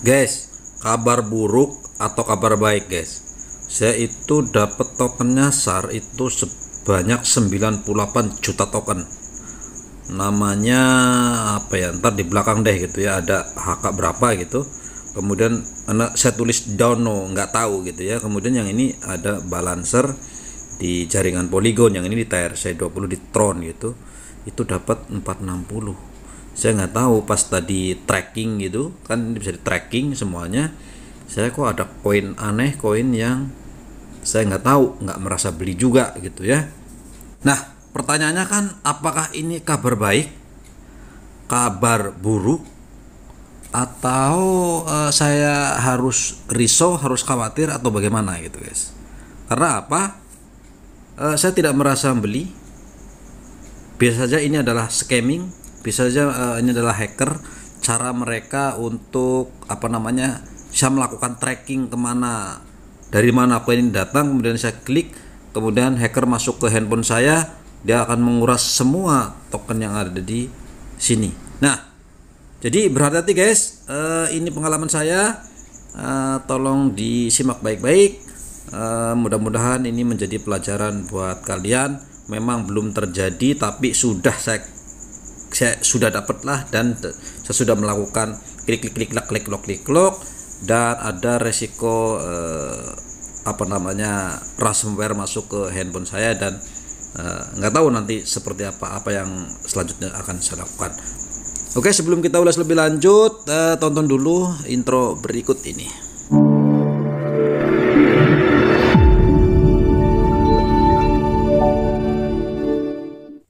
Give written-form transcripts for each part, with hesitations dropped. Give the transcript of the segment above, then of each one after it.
Guys, kabar buruk atau kabar baik guys. Saya itu dapat tokennya SAR itu sebanyak 98 juta token. Namanya apa ya? Ntar di belakang deh gitu ya, ada HK berapa gitu. Kemudian saya tulis dono, nggak tahu gitu ya. Kemudian yang ini ada balancer di jaringan Polygon, yang ini di TRC20 di Tron gitu. Itu dapat 460. Saya nggak tahu pas tadi tracking gitu kan, bisa di tracking semuanya. Saya kok ada koin aneh, koin yang saya nggak tahu, nggak merasa beli juga gitu ya. Nah, pertanyaannya kan, apakah ini kabar baik, kabar buruk, atau saya harus risau, harus khawatir, atau bagaimana gitu guys? Karena apa? Saya tidak merasa beli. Biasa saja ini adalah scamming, bisa saja ini adalah hacker. Cara mereka untuk bisa melakukan tracking kemana, dari mana koin ini datang. Kemudian saya klik, kemudian hacker masuk ke handphone saya, dia akan menguras semua token yang ada di sini. Nah, jadi berhati-hati guys. Ini pengalaman saya, tolong disimak baik-baik. Mudah-mudahan ini menjadi pelajaran buat kalian. Memang belum terjadi, tapi saya sudah dapat lah, dan saya sudah melakukan klik lock, dan ada resiko ransomware masuk ke handphone saya, dan nggak tahu nanti seperti apa yang selanjutnya akan saya lakukan. Oke, sebelum kita ulas lebih lanjut, tonton dulu intro berikut ini.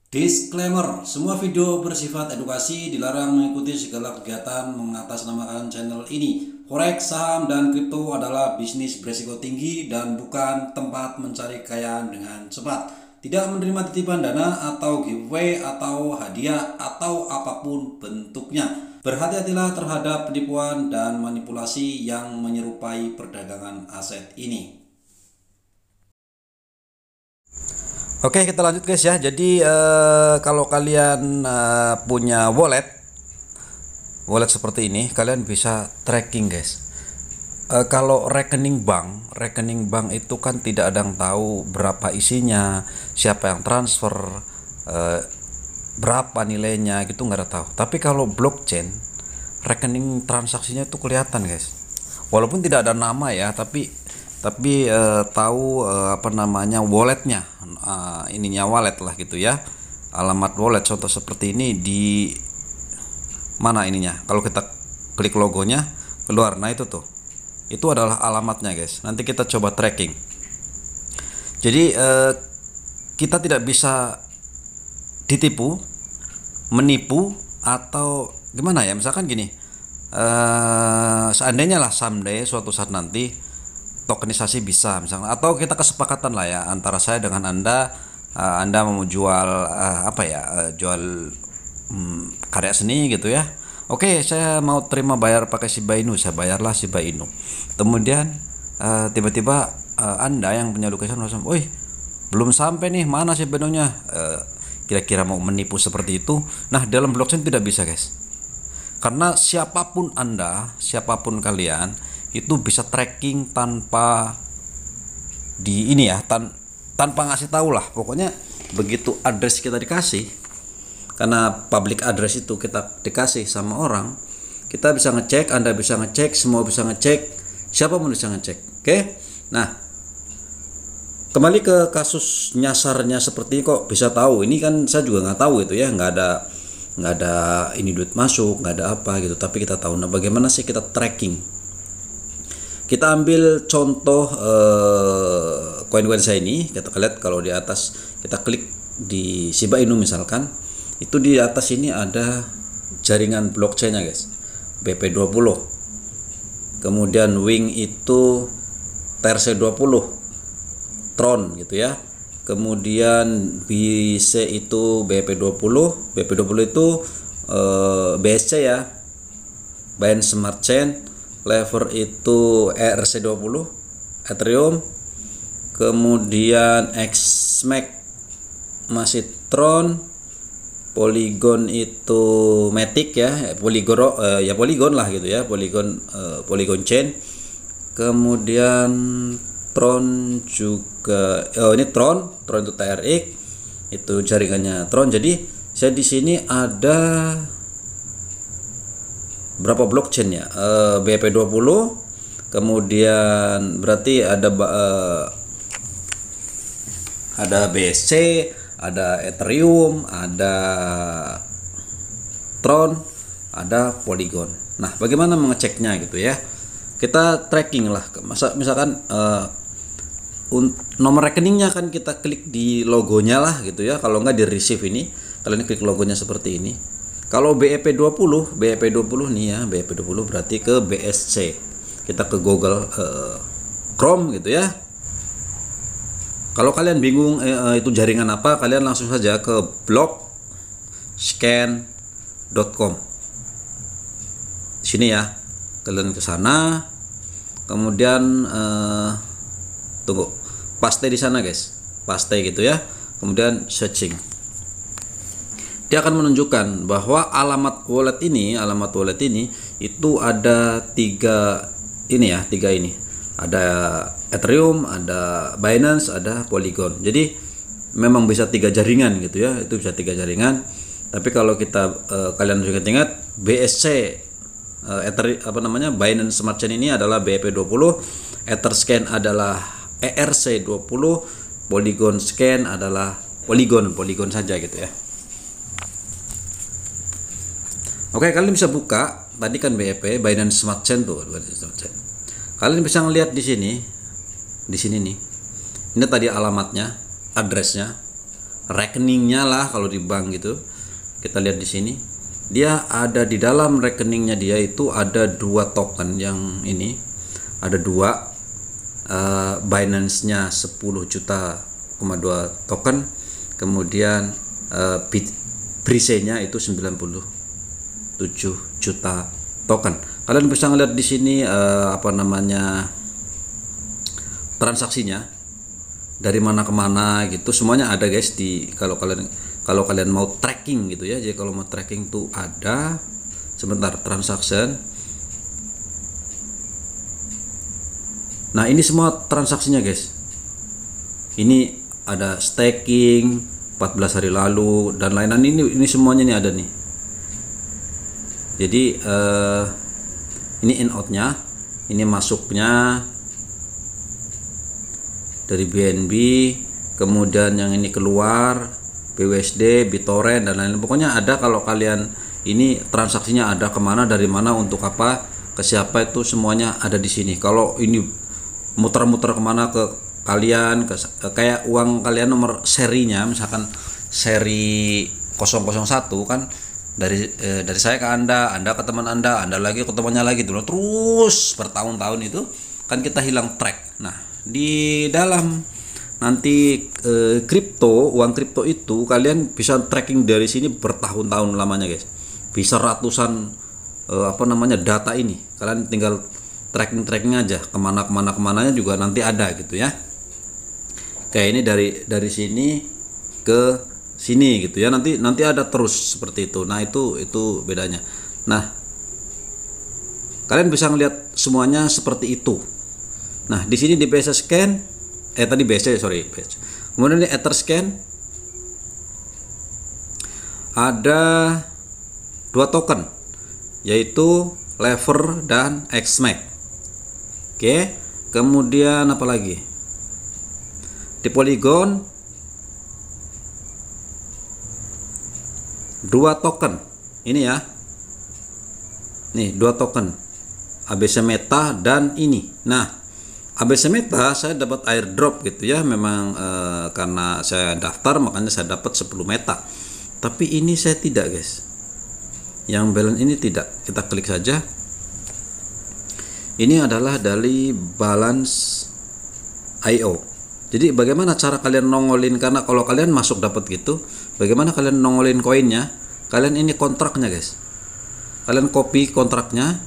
Disclaimer, semua video bersifat edukasi, dilarang mengikuti segala kegiatan mengatasnamakan channel ini. Forex, saham, dan kripto adalah bisnis beresiko tinggi dan bukan tempat mencari kekayaan dengan cepat. Tidak menerima titipan dana atau giveaway atau hadiah atau apapun bentuknya. Berhati-hatilah terhadap penipuan dan manipulasi yang menyerupai perdagangan aset ini. Oke, kita lanjut guys ya. Jadi kalau kalian punya wallet seperti ini, kalian bisa tracking guys. Kalau rekening bank itu kan tidak ada yang tahu berapa isinya, siapa yang transfer, berapa nilainya gitu, nggak ada tahu. Tapi kalau blockchain, rekening transaksinya itu kelihatan guys. Walaupun tidak ada nama ya, tapi tahu walletnya, ininya wallet lah gitu ya, alamat wallet. Contoh seperti ini, di mana ininya, kalau kita klik logonya keluar, nah itu adalah alamatnya guys. Nanti kita coba tracking. Jadi kita tidak bisa ditipu, menipu, atau gimana ya, misalkan gini, seandainya lah someday, suatu saat nanti tokenisasi bisa misalnya, atau kita kesepakatan lah ya antara saya dengan Anda mau jual jual karya seni gitu ya. Oke, saya mau terima bayar pakai Shiba Inu, saya bayarlah Shiba Inu. Kemudian tiba-tiba Anda yang punya lukisan langsung, "Woi, belum sampai nih, mana Shiba Inunya?" Kira-kira mau menipu seperti itu. Nah, dalam blockchain tidak bisa guys, karena siapapun Anda, siapapun kalian, itu bisa tracking tanpa tanpa ngasih tahu lah. Pokoknya begitu address kita dikasih, karena public address itu kita dikasih sama orang, kita bisa ngecek, Anda bisa ngecek, semua bisa ngecek, siapapun bisa ngecek. Oke. Nah, kembali ke kasus nyasarnya seperti ini, kok bisa tahu? Ini kan saya juga nggak tahu itu ya, nggak ada ini duit masuk, nggak ada apa gitu, tapi kita tahu. Nah, bagaimana sih kita tracking? Kita ambil contoh koin-koin saya ini. Kita lihat kalau di atas, kita klik di Shiba Inu misalkan, itu di atas ini ada jaringan blockchainnya guys, BP20. Kemudian Wing itu TRC20, Tron gitu ya. Kemudian BC itu BP20 itu BSC ya, Binance Smart Chain. Lever itu ERC20, Ethereum. Kemudian XMAX masih Tron. Polygon itu Matic ya, Polygon lah gitu ya, Polygon chain. Kemudian Tron juga, ini Tron itu TRX, itu jaringannya Tron. Jadi saya di sini ada berapa blockchain ya? BEP20, kemudian berarti ada BSC, ada Ethereum, ada Tron, ada Polygon. Nah, bagaimana mengeceknya gitu ya? Kita tracking lah. Misalkan nomor rekeningnya kan kita klik di logonya lah gitu ya. Kalau nggak di receive ini, kalian klik logonya seperti ini. Kalau BEP20 nih ya, BEP20 berarti ke BSC. Kita ke Google Chrome gitu ya. Kalau kalian bingung itu jaringan apa, kalian langsung saja ke blockscan.com. Sini ya, kalian ke sana, kemudian tunggu, paste di sana guys, paste gitu ya, kemudian searching. Dia akan menunjukkan bahwa alamat wallet ini itu ada tiga ini. Ada Ethereum, ada Binance, ada Polygon. Jadi memang bisa 3 jaringan gitu ya. Itu bisa 3 jaringan. Tapi kalau kita kalian juga ingat BSC Binance Smart Chain ini adalah BEP20, Etherscan adalah ERC20, Polygon Scan adalah Polygon saja gitu ya. Oke, kalian bisa buka tadi kan BEP Binance Smart Chain tuh. Kalian bisa ngelihat di sini nih. Ini tadi alamatnya, addressnya, rekeningnya lah kalau di bank gitu. Kita lihat di sini. Dia ada di dalam rekeningnya, dia itu ada 2 token yang ini. Ada 2 Binance-nya 10,2 token. Kemudian Brice-nya itu 97 juta token. Kalian bisa ngeliat di sini transaksinya dari mana kemana gitu, semuanya ada guys di kalau kalian mau tracking gitu ya. Jadi kalau mau tracking tuh ada, sebentar, transaction. Nah, ini semua transaksinya guys. Ini ada staking 14 hari lalu dan lain-lain, ini semuanya nih ada nih. Jadi ini in outnya, ini masuknya dari BNB, kemudian yang ini keluar BUSD, BitTorrent dan lain-lain. Pokoknya ada, kalau kalian ini transaksinya ada kemana, dari mana, untuk apa, ke siapa, itu semuanya ada di sini. Kalau ini muter-muter kemana ke kalian, kayak uang kalian nomor serinya, misalkan seri 001 kan, dari saya ke Anda ke teman Anda lagi ke temannya lagi, terus bertahun-tahun itu kan kita hilang track. Nah, di dalam nanti uang kripto itu kalian bisa tracking dari sini bertahun-tahun lamanya guys. Bisa ratusan data ini. Kalian tinggal tracking aja kemananya juga nanti ada gitu ya. Kayak ini dari sini ke sini gitu ya, nanti ada terus seperti itu. Nah, itu bedanya. Nah, kalian bisa ngelihat semuanya seperti itu. Nah, di sini di BSC Scan kemudian di Etherscan ada 2 token, yaitu Lever dan XMAX. Oke, kemudian apa lagi? Di Polygon 2 token ini ya, nih 2 token ABC Meta dan ini. Nah, ABC Meta saya dapat airdrop gitu ya, memang karena saya daftar makanya saya dapat 10 Meta, tapi ini saya tidak guys, yang balance ini tidak. Kita klik saja, ini adalah dari balance IO. Jadi bagaimana cara kalian nongolin, karena kalau kalian masuk dapat gitu, bagaimana kalian nongolin koinnya? Kalian ini kontraknya guys, kalian copy kontraknya,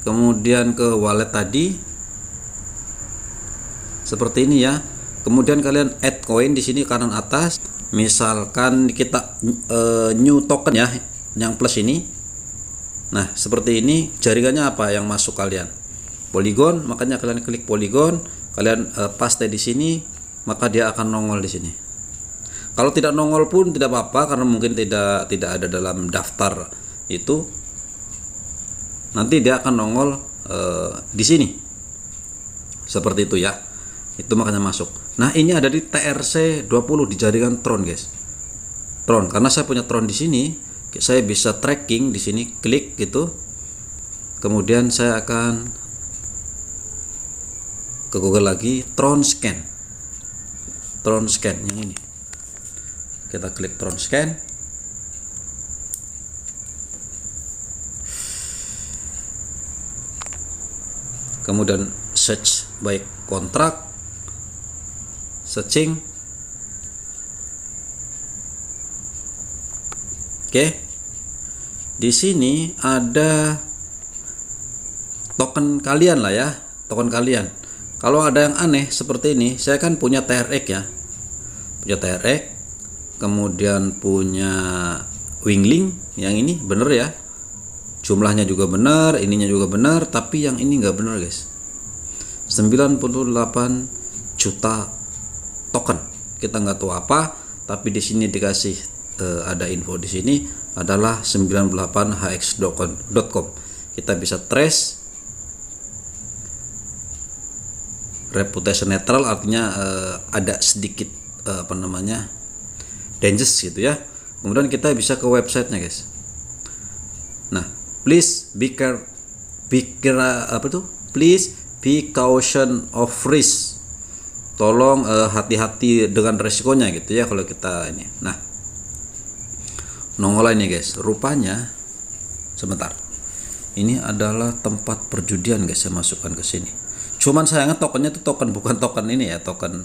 kemudian ke wallet tadi seperti ini ya, kemudian kalian add koin di sini kanan atas, Misalkan kita new token ya, yang plus ini. Nah, seperti ini. Jaringannya apa yang masuk kalian? Polygon, makanya kalian klik Polygon, kalian paste di sini, maka dia akan nongol di sini. Kalau tidak nongol pun tidak apa-apa, karena mungkin tidak ada dalam daftar itu. Nanti dia akan nongol di sini. Seperti itu ya. Itu makanya masuk. Nah, ini ada di TRC20 di jaringan Tron, guys. Tron, karena saya punya Tron di sini, saya bisa tracking di sini, klik gitu. Kemudian saya akan ke Google lagi, Tron Scan. Tron Scan yang ini. Kita klik Tron Scan. Kemudian search by kontrak, searching. Oke. Di sini ada token kalian lah ya, token kalian. Kalau ada yang aneh seperti ini, saya kan punya TRX ya. Punya TRX, kemudian punya Wingling, yang ini bener ya. Jumlahnya juga benar, ininya juga benar, tapi yang ini nggak benar, guys. 98 juta token. Kita nggak tahu apa, tapi di sini dikasih ada info di sini adalah 98hx.com. Kita bisa trace reputation netral, artinya ada sedikit apa namanya dangerous gitu ya. Kemudian kita bisa ke websitenya, guys. Nah, please please be caution of risk. Tolong hati-hati dengan resikonya gitu ya kalau kita ini. Nah, nongol ini, guys. Rupanya sebentar. Ini adalah tempat perjudian, guys. Saya masukkan ke sini. Cuman sayangnya tokennya itu token, bukan token ini ya, token.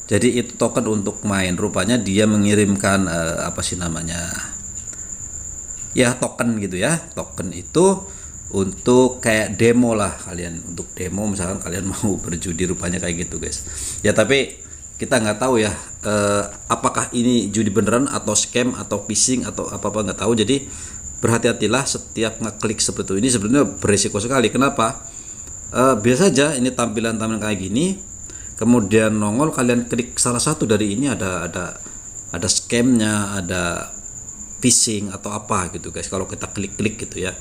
Jadi itu token untuk main. Rupanya dia mengirimkan apa sih namanya? Ya, token gitu ya. Token itu untuk kayak demo lah, kalian untuk demo misalkan kalian mau berjudi, rupanya kayak gitu, guys. Ya, tapi kita nggak tahu ya apakah ini judi beneran atau scam atau phishing atau apa-apa, nggak tahu. Jadi berhati-hatilah setiap ngeklik seperti ini, sebenarnya berisiko sekali. Kenapa? Biasa aja ini tampilan kayak gini, kemudian nongol, kalian klik salah satu dari ini, ada scamnya, ada phishing atau apa gitu, guys. Kalau kita klik-klik gitu ya,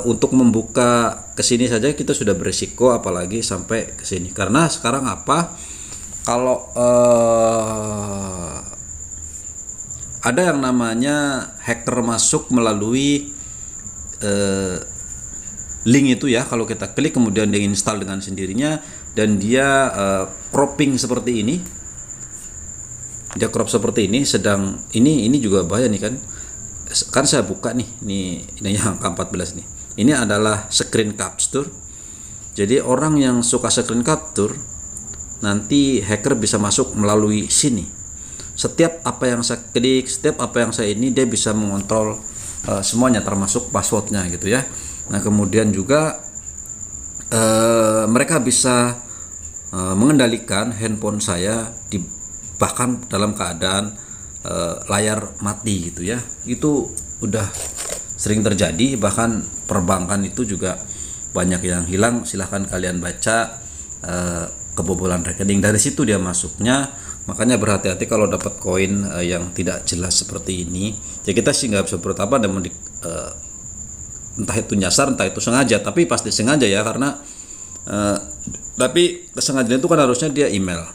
untuk membuka kesini saja kita sudah berisiko, apalagi sampai kesini. Karena sekarang apa, kalau ada yang namanya hacker masuk melalui link itu ya, kalau kita klik kemudian dia install dengan sendirinya, dan dia cropping seperti ini, dia crop seperti ini. Sedang ini juga bahaya nih kan saya buka nih, ini yang ke-14 nih, ini adalah screen capture. Jadi orang yang suka screen capture, nanti hacker bisa masuk melalui sini. Setiap apa yang saya klik, setiap apa yang saya ini, dia bisa mengontrol semuanya, termasuk passwordnya gitu ya. Nah, kemudian juga mereka bisa mengendalikan handphone saya bahkan dalam keadaan layar mati gitu ya. Itu udah sering terjadi, bahkan perbankan itu juga banyak yang hilang. Silahkan kalian baca kebobolan rekening, dari situ dia masuknya. Makanya berhati-hati kalau dapat koin yang tidak jelas seperti ini. Ya kita sih nggak bisa berbuat apa, dan entah itu nyasar, entah itu sengaja, tapi pasti sengaja ya, karena tapi kesengajaan itu kan harusnya dia email.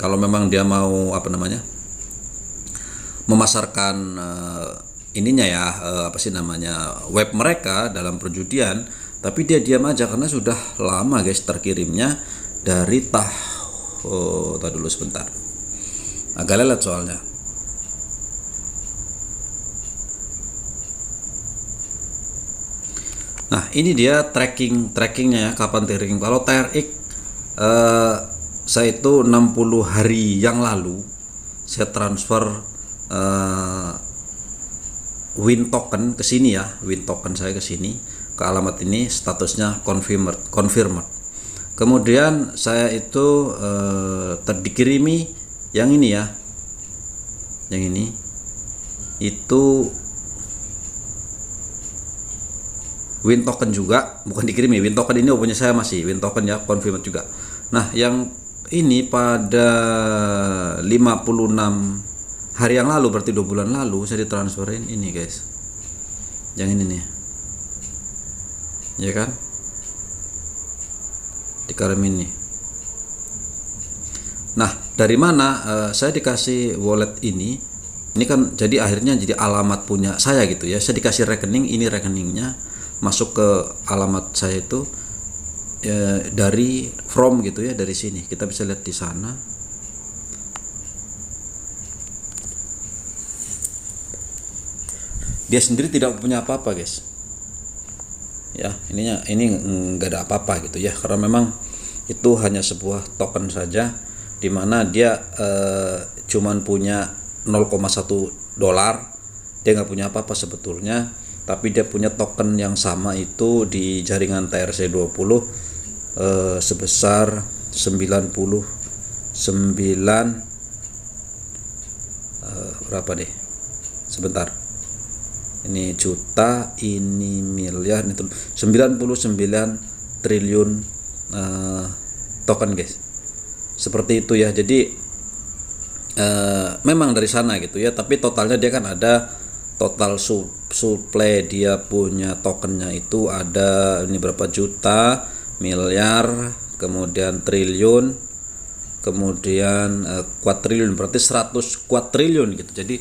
Kalau memang dia mau apa namanya memasarkan ininya ya, apa sih namanya, web mereka dalam perjudian, tapi dia diam aja karena sudah lama, guys, terkirimnya dari tadi dulu sebentar, agak lelet soalnya. Nah, ini dia trackingnya ya, kapan tracking. Kalau TRX saya itu 60 hari yang lalu saya transfer win token ke sini ya, win token saya ke sini, ke alamat ini, statusnya confirmed. Kemudian saya itu dikirimi yang ini ya, yang ini itu win token juga, bukan dikirim ya, win token ini punya saya masih win token ya, confirm juga. Nah yang ini pada 56 hari yang lalu, berarti 2 bulan lalu saya ditransferin ini guys, yang ini nih ya kan, dikirimin nih. Nah dari mana saya dikasih wallet ini kan jadi akhirnya jadi alamat punya saya gitu ya, saya dikasih rekening, ini rekeningnya masuk ke alamat saya itu dari from gitu ya, dari sini kita bisa lihat di sana. Dia sendiri tidak punya apa-apa guys ya, ini nggak ada apa-apa gitu ya, karena memang itu hanya sebuah token saja, dimana dia cuman punya 0,1 dolar, dia nggak punya apa-apa sebetulnya, tapi dia punya token yang sama itu di jaringan TRC20 sebesar 99 berapa deh, sebentar, ini juta, ini miliar, itu 99 triliun token guys, seperti itu ya. Jadi memang dari sana gitu ya, tapi totalnya dia kan ada total supply, dia punya tokennya itu ada ini berapa juta, miliar, kemudian triliun, kemudian kuadriliun, berarti 100 kuadriliun gitu. Jadi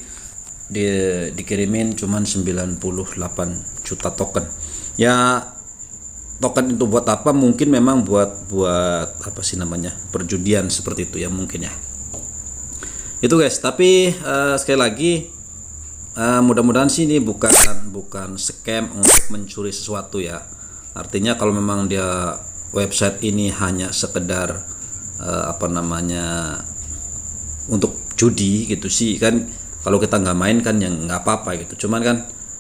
dikirimin cuman 98 juta token ya. Token itu buat apa? Mungkin memang buat apa sih namanya, perjudian seperti itu ya mungkin ya, itu guys. Tapi sekali lagi mudah-mudahan sih ini bukan scam untuk mencuri sesuatu ya. Artinya kalau memang dia website ini hanya sekedar apa namanya untuk judi gitu sih kan, kalau kita nggak main kan yang nggak apa-apa gitu. Cuman kan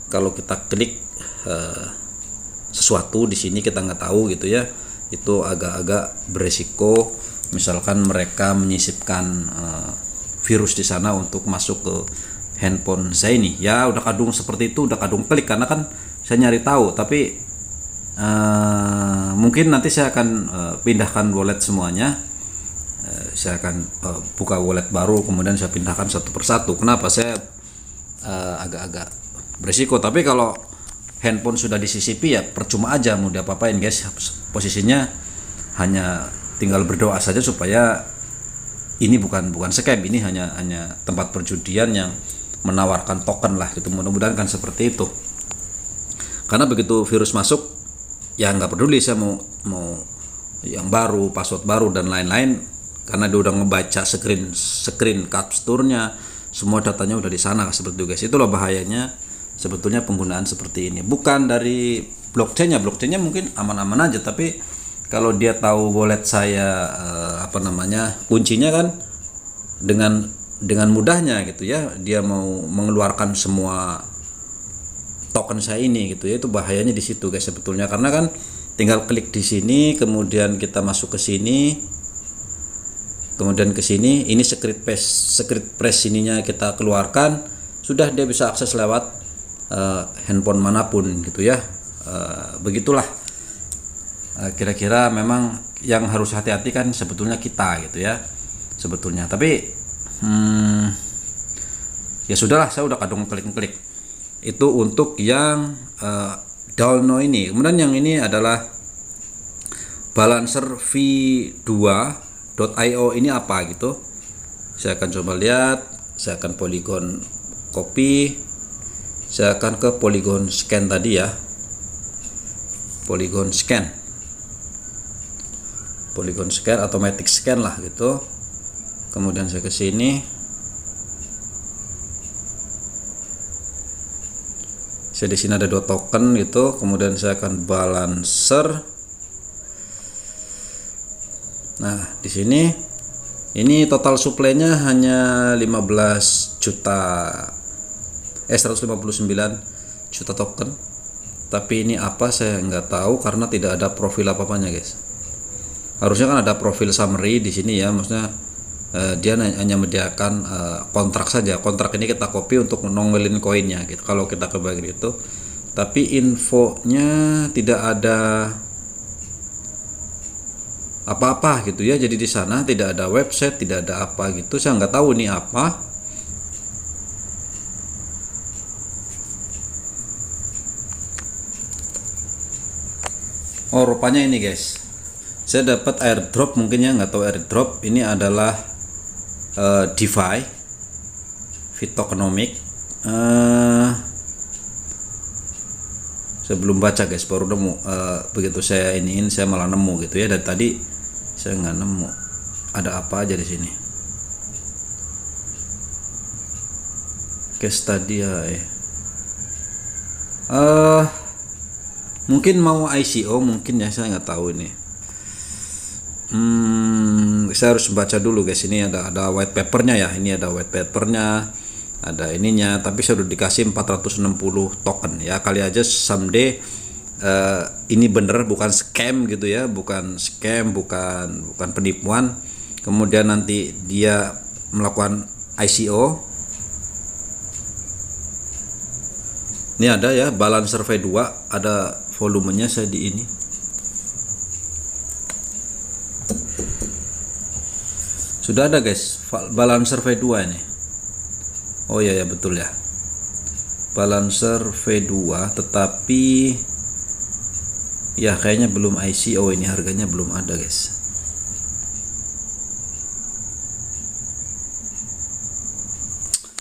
kalau kita klik sesuatu di sini kita nggak tahu gitu ya, itu agak-agak beresiko. Misalkan mereka menyisipkan virus di sana untuk masuk ke handphone saya ini ya, udah kadung seperti itu, udah kadung klik karena kan saya nyari tahu. Tapi mungkin nanti saya akan pindahkan wallet semuanya, saya akan buka wallet baru, kemudian saya pindahkan satu persatu. Kenapa saya agak-agak beresiko? Tapi kalau handphone sudah disisipi ya percuma aja mau diapa-apain guys. Posisinya hanya tinggal berdoa saja supaya ini bukan scam, ini hanya tempat perjudian yang menawarkan token lah gitu. Mudah-mudahan kan seperti itu, karena begitu virus masuk ya nggak peduli saya mau yang baru, password baru dan lain-lain, karena dia udah ngebaca screen capture-nya, semua datanya udah di sana seperti itu guys. Itulah bahayanya sebetulnya penggunaan seperti ini. Bukan dari blockchainnya mungkin aman-aman aja, tapi kalau dia tahu wallet saya apa namanya, kuncinya kan dengan mudahnya gitu ya, dia mau mengeluarkan semua token saya ini gitu ya, itu bahayanya di situ guys sebetulnya. Karena kan tinggal klik di sini, kemudian kita masuk ke sini, kemudian ke sini, ini secret press ininya kita keluarkan, sudah dia bisa akses lewat handphone manapun gitu ya. Begitulah kira-kira memang yang harus hati-hati kan sebetulnya kita gitu ya sebetulnya. Tapi ya sudahlah, saya udah kadung klik itu untuk yang Dollno ini. Kemudian yang ini adalah balancer v2.io, ini apa gitu. Saya akan coba lihat, saya akan Polygon copy, saya akan ke Polygon scan tadi ya, Polygon scan automatic scan lah gitu. Kemudian saya ke sini, saya di sini ada 2 token gitu. Kemudian saya akan balancer. Nah di sini ini total supply-nya hanya 159 juta token. Tapi ini apa saya nggak tahu karena tidak ada profil apa-apanya guys. Harusnya kan ada profil summary di sini ya, maksudnya dia hanya menyediakan kontrak saja. Kontrak ini kita copy untuk nongolin koinnya gitu kalau kita ke bagian itu, tapi infonya tidak ada apa-apa gitu ya. Jadi di sana tidak ada website, tidak ada apa gitu, saya nggak tahu ini apa. Oh, rupanya ini guys, saya dapat airdrop, mungkin ya, nggak tahu airdrop. Ini adalah DeFi Fitokenomic. Saya belum baca guys, baru nemu. Begitu saya iniin, saya malah nemu gitu ya. Dan tadi saya nggak nemu ada apa aja di sini. Case tadi ya. Mungkin mau ICO, mungkin ya, saya nggak tahu ini. Saya harus baca dulu guys. Ini ada white papernya ya. Ini ada white papernya, ada ininya. Tapi saya udah dikasih 460 token ya. Kali aja someday ini bener, bukan scam gitu ya, bukan scam, bukan penipuan. Kemudian nanti dia melakukan ICO. Ini ada ya, balance survey 2, ada volumenya saya di ini. Sudah ada guys, balance survey 2 ini. Oh ya betul ya. Balance survey 2, tetapi ya kayaknya belum ICO, ini harganya belum ada guys.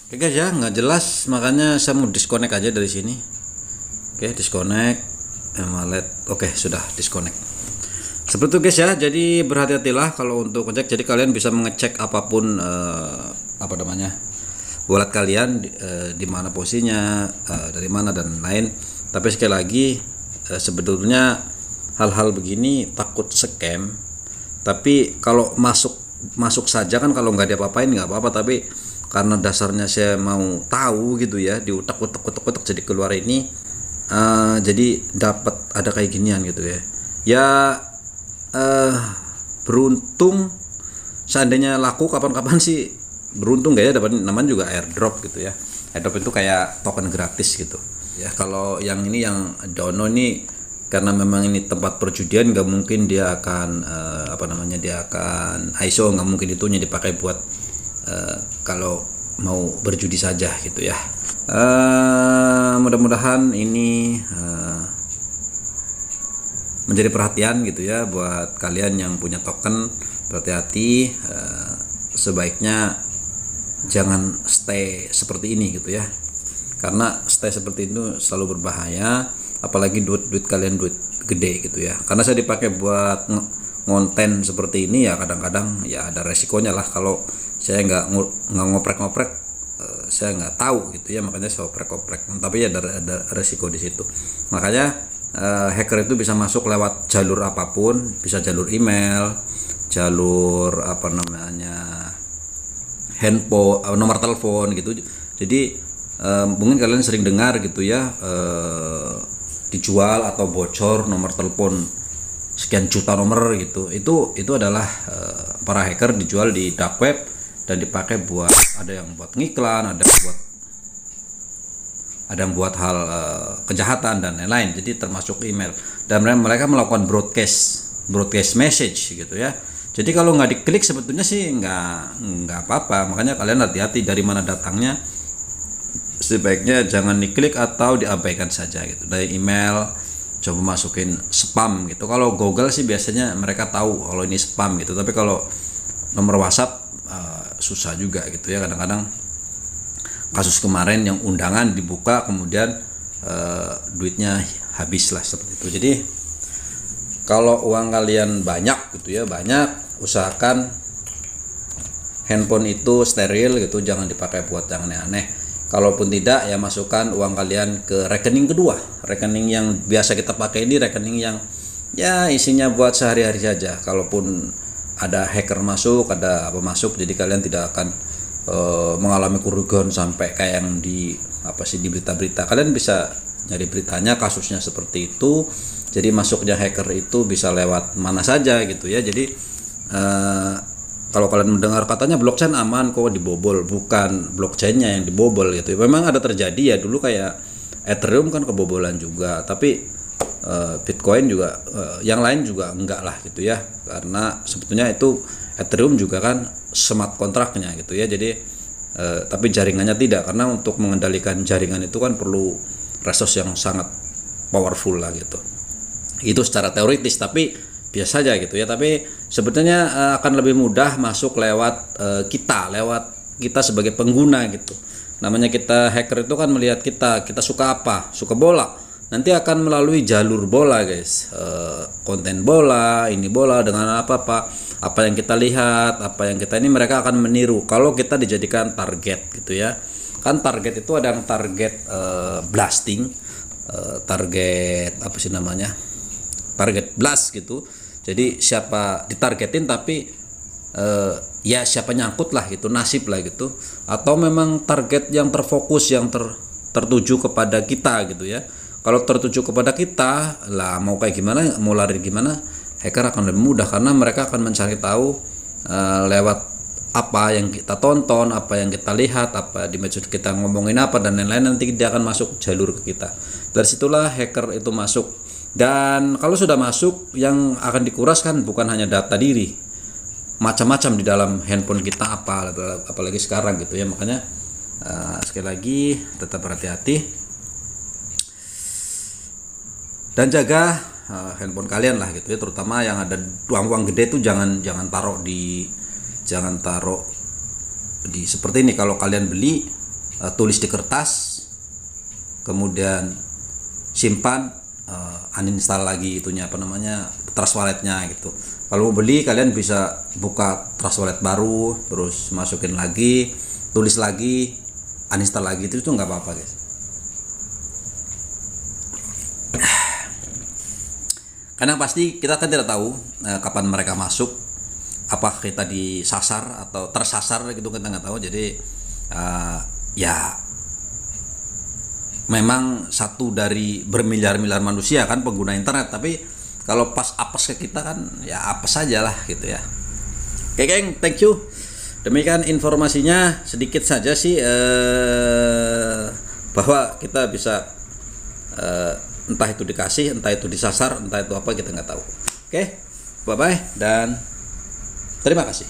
Oke guys ya, nggak jelas, makanya saya mau disconnect aja dari sini. Oke, disconnect wallet. Oke, sudah disconnect. Seperti itu guys ya. Jadi berhati-hatilah kalau untuk ngecek. Jadi kalian bisa mengecek apapun wallet kalian di mana posisinya, dari mana dan lain. Tapi sekali lagi, sebetulnya hal-hal begini takut scam. Tapi kalau masuk saja kan, kalau nggak diapa-apain nggak apa-apa. Tapi karena dasarnya saya mau tahu gitu ya, di utak jadi keluar ini, jadi dapat ada kayak ginian gitu ya. Ya beruntung, seandainya laku kapan-kapan sih beruntung gak ya, dapat namanya juga airdrop gitu ya. Airdrop itu kayak token gratis gitu ya. Kalau yang ini, yang Dono ini, karena memang ini tempat perjudian, nggak mungkin dia akan dia akan ISO, nggak mungkin itu hanya dipakai buat kalau mau berjudi saja gitu ya. Mudah-mudahan ini menjadi perhatian gitu ya buat kalian yang punya token. Berhati-hati, sebaiknya jangan stay seperti ini gitu ya, karena stay seperti itu selalu berbahaya, apalagi duit kalian duit gede gitu ya. Karena saya dipakai buat ngonten seperti ini ya, kadang-kadang ya ada resikonya lah. Kalau saya nggak ngoprek-ngoprek, saya nggak tahu gitu ya, makanya saya oprek-oprek. Tapi ya ada resiko di situ. Makanya hacker itu bisa masuk lewat jalur apapun, bisa jalur email, jalur handphone, nomor telepon gitu. Jadi mungkin kalian sering dengar gitu ya, dijual atau bocor nomor telepon sekian juta nomor gitu. Itu adalah para hacker dijual di dark web dan dipakai buat, ada yang buat ngiklan, ada yang buat hal kejahatan dan lain-lain. Jadi termasuk email, dan mereka melakukan broadcast message gitu ya. Jadi kalau nggak diklik sebetulnya sih nggak apa-apa. Makanya kalian hati-hati dari mana datangnya. Sebaiknya jangan diklik atau diabaikan saja gitu. Dari email coba masukin spam gitu. Kalau Google sih biasanya mereka tahu kalau ini spam gitu. Tapi kalau nomor WhatsApp susah juga gitu ya. Kadang-kadang kasus kemarin yang undangan dibuka, kemudian duitnya habis lah seperti itu. Jadi kalau uang kalian banyak gitu ya, usahakan handphone itu steril gitu, jangan dipakai buat yang aneh-aneh. Kalaupun tidak, ya masukkan uang kalian ke rekening kedua. Rekening yang biasa kita pakai ini rekening yang ya isinya buat sehari-hari saja. Kalaupun ada hacker masuk, ada apa masuk, jadi kalian tidak akan mengalami kerugian sampai kayak yang di berita-berita. Kalian bisa nyari beritanya, kasusnya seperti itu. Jadi masuknya hacker itu bisa lewat mana saja gitu ya. Jadi kalau kalian mendengar katanya blockchain aman kok dibobol, bukan blockchainnya yang dibobol gitu. Memang ada terjadi ya dulu kayak Ethereum kan kebobolan juga, tapi Bitcoin juga yang lain juga enggak lah gitu ya, karena sebetulnya itu Ethereum juga kan smart kontraknya gitu ya. Jadi tapi jaringannya tidak, karena untuk mengendalikan jaringan itu kan perlu resource yang sangat powerful lah gitu. Itu secara teoritis, tapi biasa aja gitu ya. Tapi sebetulnya akan lebih mudah masuk lewat kita sebagai pengguna gitu. Namanya kita hacker itu kan melihat kita suka apa, suka bola, nanti akan melalui jalur bola guys, konten bola, ini bola dengan apa yang kita lihat, apa yang kita ini, mereka akan meniru kalau kita dijadikan target gitu ya. Kan target itu ada yang target blasting, target apa sih namanya, target blast gitu. Jadi siapa ditargetin, tapi ya siapa nyangkut lah gitu, nasib lah gitu. Atau memang target yang terfokus, yang tertuju kepada kita gitu ya. Kalau tertuju kepada kita lah, mau kayak gimana, mau lari gimana, hacker akan lebih mudah, karena mereka akan mencari tahu lewat apa yang kita tonton, apa yang kita lihat, apa di medsos kita ngomongin apa dan lain-lain, nanti dia akan masuk jalur ke kita. Dari situlah hacker itu masuk. Dan kalau sudah masuk, yang akan dikuras kan bukan hanya data diri, macam-macam di dalam handphone kita, apalagi sekarang gitu ya. Makanya sekali lagi tetap berhati-hati dan jaga handphone kalian lah gitu ya, terutama yang ada uang gede tuh jangan taruh di seperti ini. Kalau kalian beli, tulis di kertas, kemudian simpan, uninstall lagi itunya trust walletnya gitu. Kalau mau beli, kalian bisa buka trust wallet baru, terus masukin lagi, tulis lagi, uninstall lagi, itu nggak apa-apa guys. Karena pasti kita kan tidak tahu kapan mereka masuk, apakah kita disasar atau tersasar gitu, kita nggak tahu. Jadi ya memang satu dari bermiliar-miliar manusia kan pengguna internet, tapi kalau pas apes ke kita kan ya apes saja lah gitu ya. Oke geng, thank you. Demikian informasinya, sedikit saja sih bahwa kita bisa entah itu dikasih, entah itu disasar, entah itu apa, kita nggak tahu. Oke, bye bye dan terima kasih.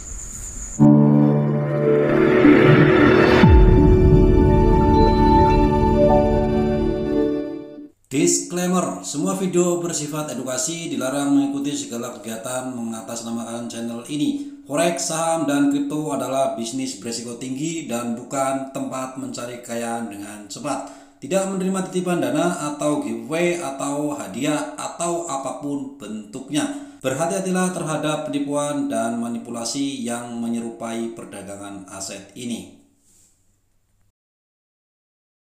Disclaimer, semua video bersifat edukasi, dilarang mengikuti segala kegiatan mengatasnamakan channel ini. Forex, saham, dan kripto adalah bisnis beresiko tinggi dan bukan tempat mencari kekayaan dengan cepat. Tidak menerima titipan dana atau giveaway atau hadiah atau apapun bentuknya. Berhati-hatilah terhadap penipuan dan manipulasi yang menyerupai perdagangan aset ini.